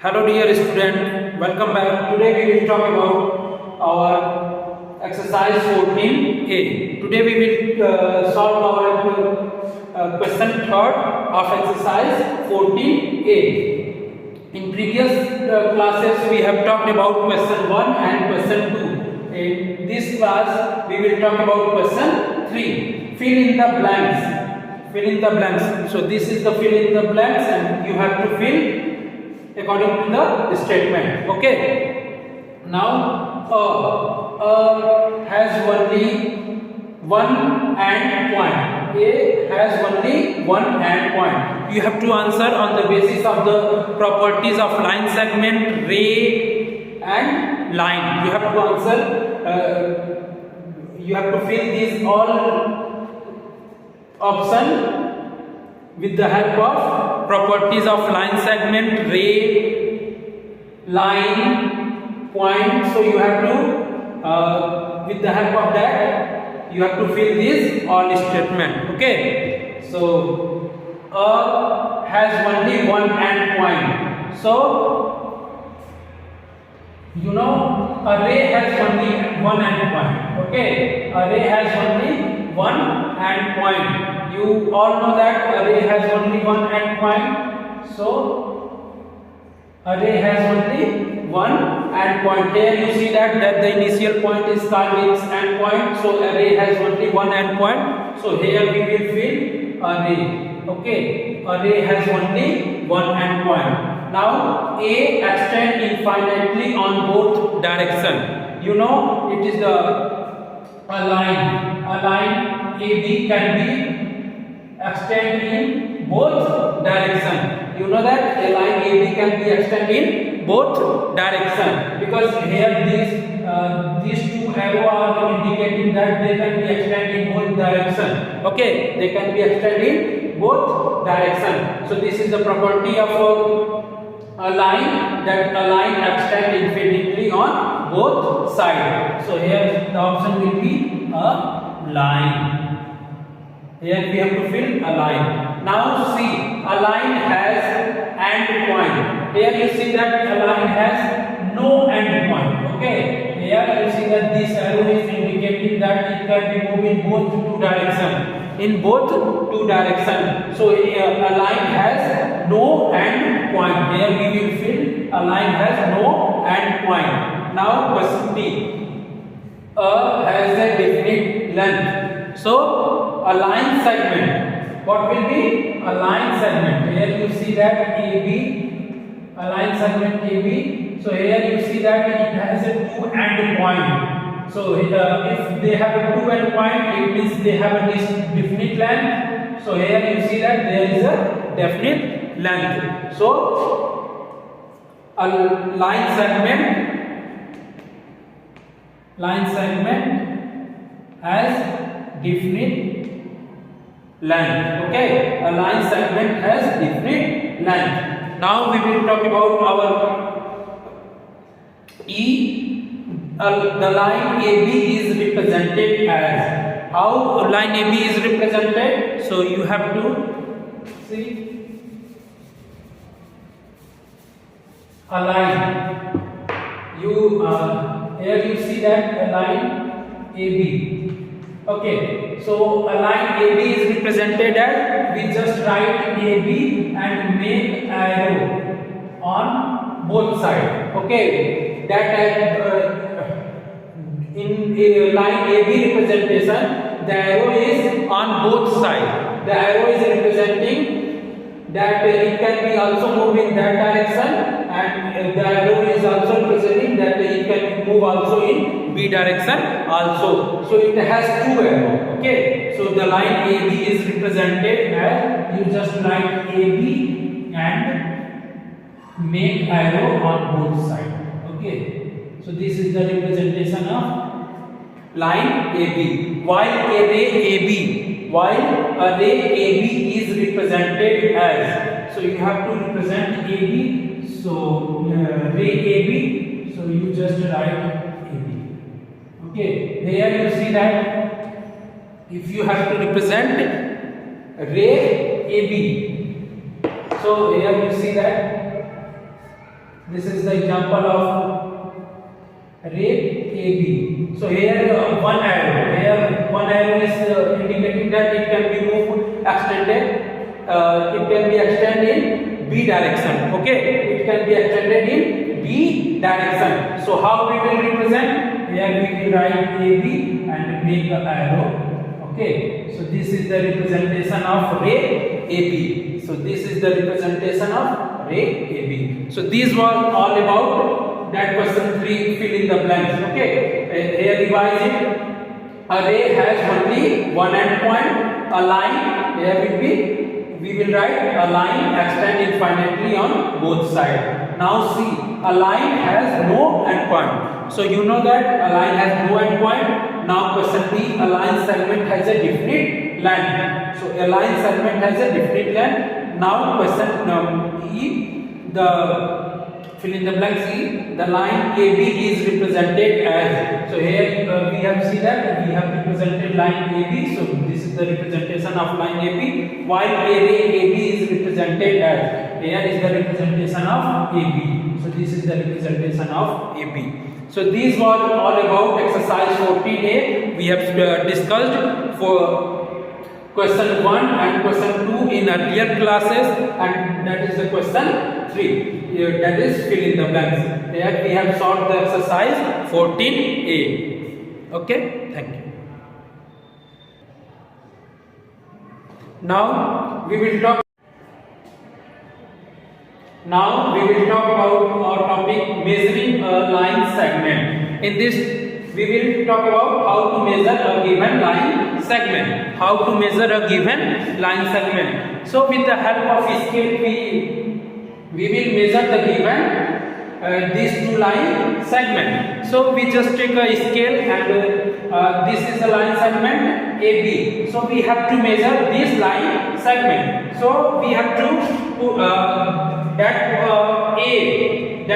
Hello dear student, welcome back. Today we will talk about our exercise 14a. Today we will solve our question third of exercise 14a. In previous classes we have talked about question 1 and question 2. In this class we will talk about question 3. Fill in the blanks. Fill in the blanks. So this is the fill in the blanks and you have to fill according to the statement. Okay. Now has only one and point. A has only one and point. You have to answer on the basis of the properties of line segment, ray and line. You have to answer. You have to fill these all option with the help of properties of line segment, ray, line, point. So you have to with the help of that you have to fill this all statement. Okay. So has only one and point. So you know array has only one and point. Okay. Array has only one and point. You all know that array has only one and point. So array has only one and point. Here you see that the initial point is called its end point. So array has only one and point. So here we will fill array. Okay. Array has only one and point. Now A extend infinitely on both direction. You know it is a line. A line AB can be extend in both direction. You know that a line AB can be extended in both direction because here these two arrow are indicating that they can be extended in both direction. Okay, they can be extended in both direction. So this is the property of a line, that a line extend infinitely on both sides. So here the option will be a line. Here we have to fill a line. Now see, a line has end point. Here you see that a line has no end point. Okay. Here you see that this arrow is indicating that it can be moved in both two directions. In both two directions. So a line has no end point. Here we will fill a line has no end point. Now question D. A has a definite length. So a line segment. What will be a line segment? Here you see that AB, a line segment AB. So here you see that it has a two end point. So if they have a two end point, it means they have a definite length. So here you see that there is a definite length. So a line segment has definite length. Okay, a line segment has definite length. Now we will talk about our E. The line AB is represented as. How line AB is represented? So you have to see a line. Here you see that a line AB. Okay, so a line AB is represented as, we just write AB and make arrow on both sides. Okay, that in a line AB representation, the arrow is on both sides. The arrow is representing that it can be also moved in that direction, and the arrow is also representing that it can move also in B direction also. So it has two arrows. Okay. So the line AB is represented as, you just write AB and make arrow on both sides. Okay. So this is the representation of line AB. While array AB is represented as. So you have to represent AB. So array AB. So you just write. Okay, here you see that if you have to represent ray AB, so here you see that This is the example of ray AB. So here one arrow is indicating that it can be moved, extended. It can be extended in B direction. Okay, it can be extended in B direction. So how we will represent? Here we will write AB and make an arrow. Okay, so this is the representation of ray AB. So this is the representation of ray AB. So these were all about that question 3, fill in the blanks. Okay, here revise it. A ray has only one end point. A line, here will be, we will write a line extend infinitely on both sides. Now see, a line has no end point. So you know that a line has no end point. Now question B, a line segment has a definite length. So a line segment has a definite length. Now question E, the fill in the blank C, the line AB is represented as. So here we have seen that we have represented line AB. So this is the representation of line AB. While area AB is represented as. Here is the representation of AB. So this is the representation of AB. So these were all about exercise 14A. We have discussed for question 1 and question 2 in earlier classes, and that is the question 3. That is fill in the blanks. Here we have solved the exercise 14A. Okay, thank you. Now we will talk about our topic measuring a line segment. In this we will talk about how to measure a given line segment. How to measure a given line segment. So with the help of scale we will measure the given these two line segment. So we just take a scale and this is a line segment AB. So we have to measure this line segment. So we have to that A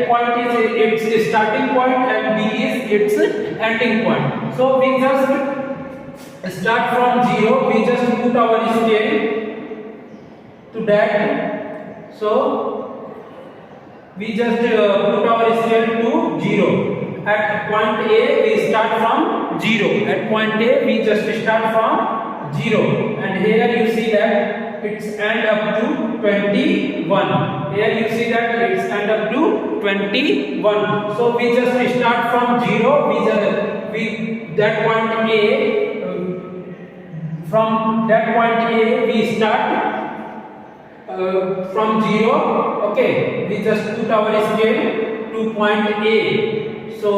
point is its starting point and B is its ending point. So we just start from 0. We just put our scale to that. So we just put our scale to 0. At point A we start from 0. At point A we just start from 0. And here you see that it's end up to 21. Here you see that it's end up to 21. So we just start from 0. That point A, from that point A we start from 0. Okay, we just put our scale to point A. So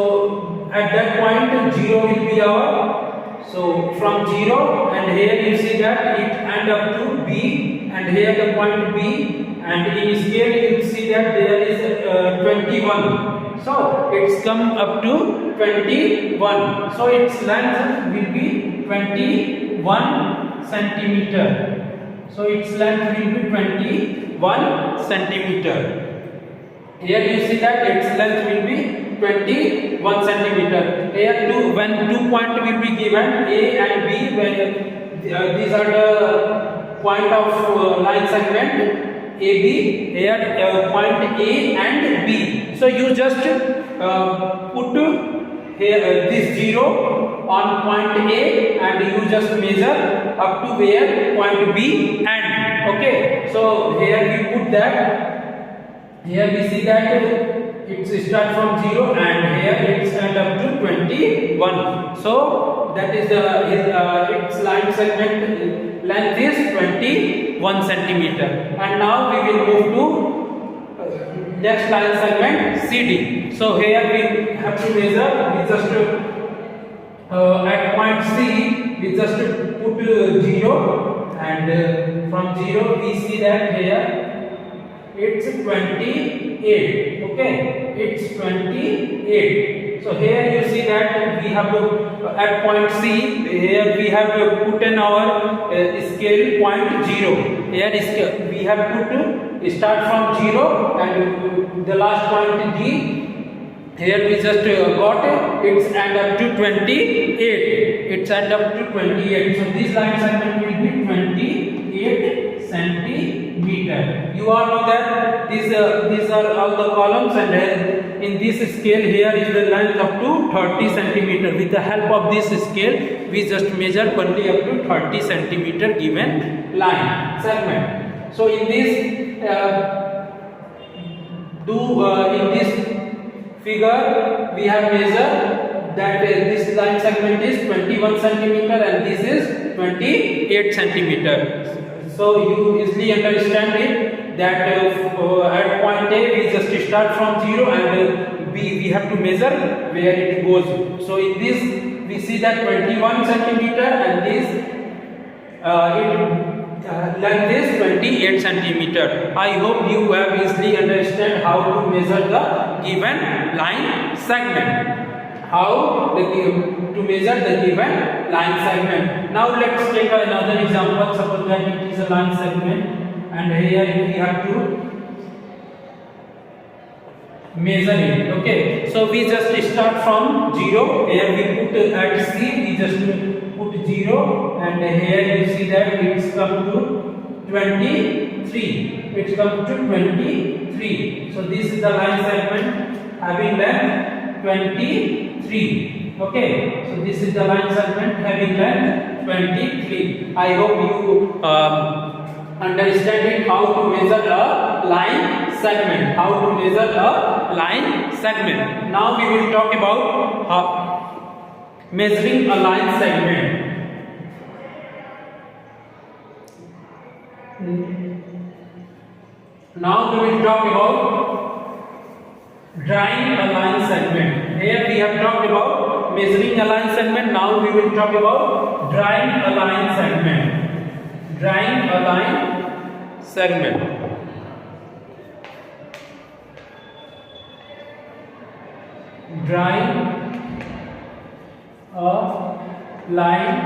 at that point 0 will be our. So from 0 and here you see that it end up to B, and here the point B, and in scale you see that there is 21. So it's come up to 21. So its length will be 21 centimeter. So its length will be 21 centimeter. Here you see that its length will be 21 centimeter. Here when 2 points will be given, A and B, when these are the point of line segment AB. Here point A and B. So you just put here this 0 on point A and you just measure up to where point B end. Okay. So here we put that. Here we see that it starts from 0 and here it's end up to 21. So that is its line segment length is 21 centimeter. And now we will move to next line segment CD. So here we have to measure. We just at point C we just put 0 and from 0 we see that here it's 28. Okay, it's 28. So here you see that we have at point C, here we have put in our scale point 0. Here we have put start from 0 and the last point D. Here we just got it's end up to 28. It's end up to 28. So this line segment will be 28 centimeter. You all know that these are all the columns, and in this scale here is the length up to 30 centimeter. With the help of this scale, we just measure only up to 30 centimeter given line segment. So in this in this figure we have measured that this line segment is 21 centimeter and this is 28 centimeter. So you easily understand it that at point A we just start from 0 and we have to measure where it goes. So in this we see that 21 centimeter and this length is 28 centimeter. I hope you have easily understand how to measure the given line segment. How to measure the given line segment. Now let's take another example. Suppose that it is a line segment and here we have to measure it. Okay, so we just start from 0. Here we put at C, we just put 0 and here you see that it's come to 23. It's come to 23. So this is the line segment having length 23. Okay, so this is the line segment having length 23. I hope you understanding how to measure a line segment. How to measure a line segment. Now we will talk about measuring a line segment. Now we will talk about drawing a line segment. Here we have talked about measuring a line segment. Now we will talk about drawing a line segment. Drawing a line segment. Drawing a line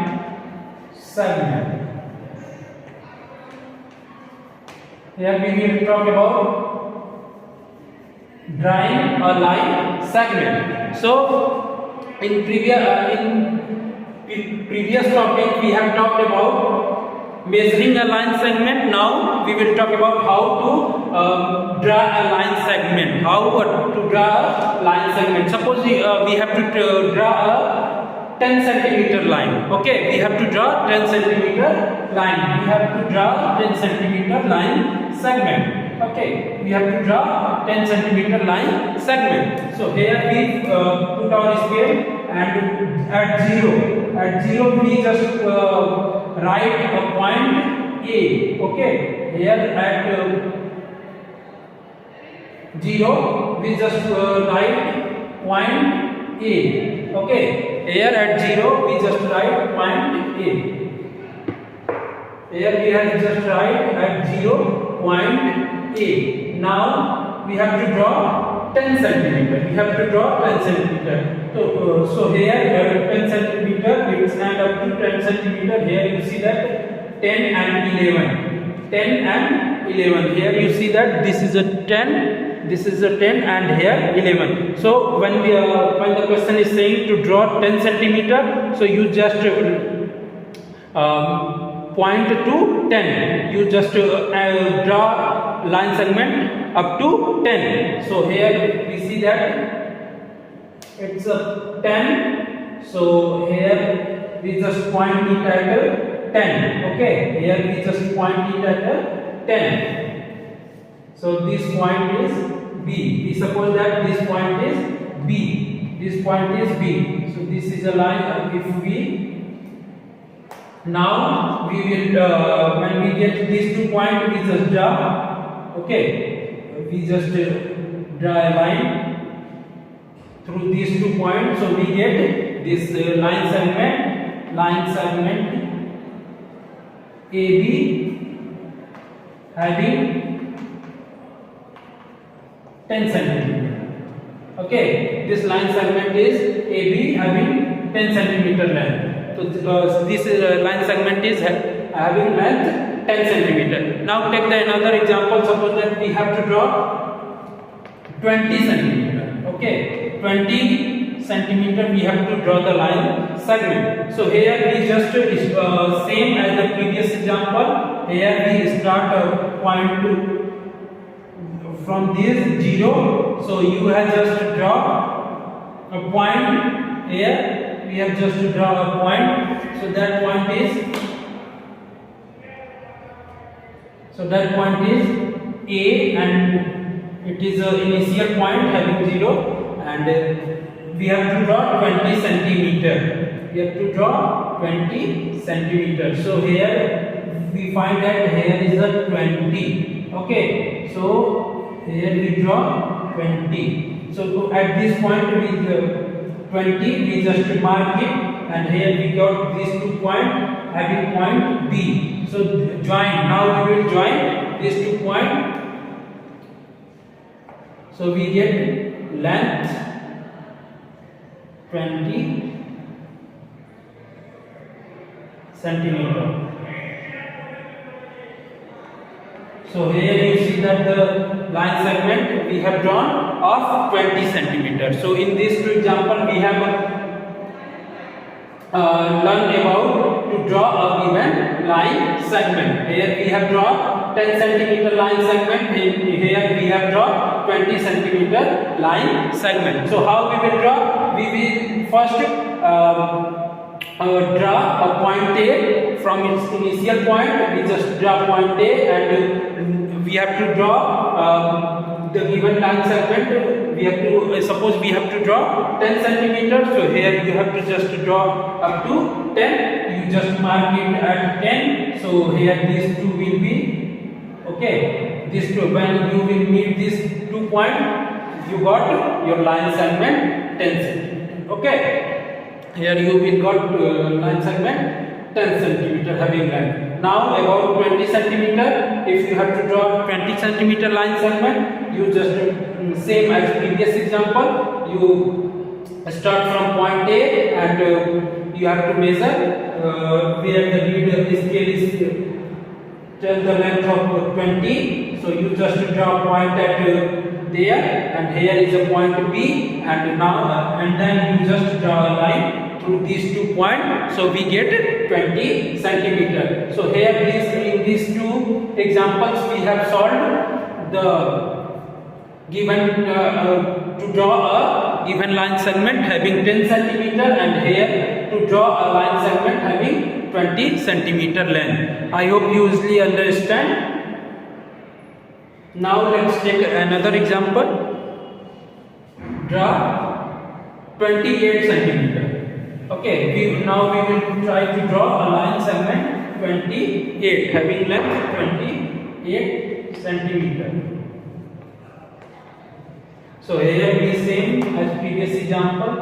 segment. Here we will talk about drawing a line segment. So in previous topic we have talked about measuring a line segment. Now we will talk about how to draw a line segment. How to draw a line segment. Suppose we have to draw a 10 centimeter line. Okay, we have to draw 10 centimeter line. We have to draw 10 centimeter line segment. Okay, we have to draw 10 centimeter line segment. So here we put our scale and at 0 we just write a point A. Okay, here at 0 we just write point A. Okay, here at 0 we just write point A. Here we have just write at 0 point A. Now we have to draw 10 centimeter. We have to draw 10 centimeter. So here 10 centimeter it stand up to 10 centimeter. Here you see that 10 and 11. 10 and 11. Here you see that this is a 10. This is a 10 and here 11. So when the question is saying to draw 10 centimeter, so you just point to 10. You just draw line segment up to 10. So here we see that it's a 10. So here we just point it at 10. Okay, here we just point it at 10. So this point is B. We suppose that this point is B. This point is B. So this is a line. If we now we will when we get these 2 points, we just draw. Okay, we just draw a line through these 2 points. So we get this line segment AB having 10 centimeter. Okay, this line segment is AB having 10 centimeter length. So this line segment is having length 10 centimeter. Now take another example. Suppose that we have to draw 20 centimeter. Okay, 20 centimeter we have to draw the line segment. So here we just same as the previous example. Here we start point from this 0, so you have just to draw a point here. We have just to draw a point. So that point is A, and it is an initial point having 0, and we have to draw 20 centimeter. We have to draw 20 centimeter. So here we find that here is a 20. Okay, so here we draw 20. So at this point with 20 we just mark it, and here we got these 2 points having point B. So join. Now we will join these 2 points. So we get length 20 centimeter. So here you see that the line segment we have drawn of 20 centimeter. So in this example we have learned about to draw a given line segment. Here we have drawn 10 centimeter line segment. Here we have drawn 20 centimeter line segment. So how we will draw? We will first draw a point A from its initial point. We just draw point A, and we have to draw the given line segment. We have to suppose we have to draw 10 centimeters. So here you have to just draw up to 10. You just mark it at 10. So here these 2 will be okay. These 2, when you will meet these 2 points, you got your line segment 10 centimeter. Okay. Here you will got line segment 10 centimeter having length. Now about 20 centimeter, if you have to draw 20 centimeter line segment, you just same as previous example, you start from point A, and you have to measure where the reader scale is tell the length of 20. So you just draw a point at there, and here is a point B, and now and then you just draw a line through these 2 points. So we get 20 centimeter. So here in these 2 examples we have solved the given to draw a given line segment having 10 centimeter, and here to draw a line segment having 20 centimeter length. I hope you easily understand. Now let's take another example. Draw 28 centimeter. Okay, now we will try to draw a line segment 28 having length 28 centimeter. So here we same as previous example.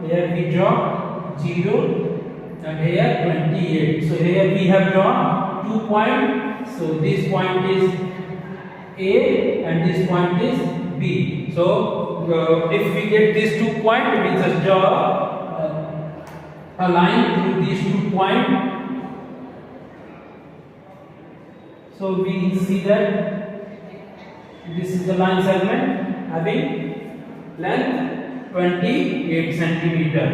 Here we draw 0, and here 28. So here we have drawn 2 points. So this point is A and this point is B. So if we get these 2 points, we just draw a line through these 2 points. So we see that this is the line segment having length 28 centimeter.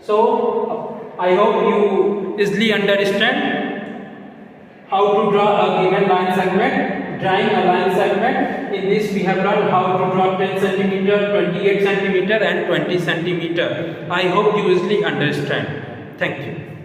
So I hope you easily understand how to draw a given line segment. Drawing a line segment, in this we have learned how to draw 10 centimeter, 28 centimeter and 20 centimeter. I hope you easily understand. Thank you.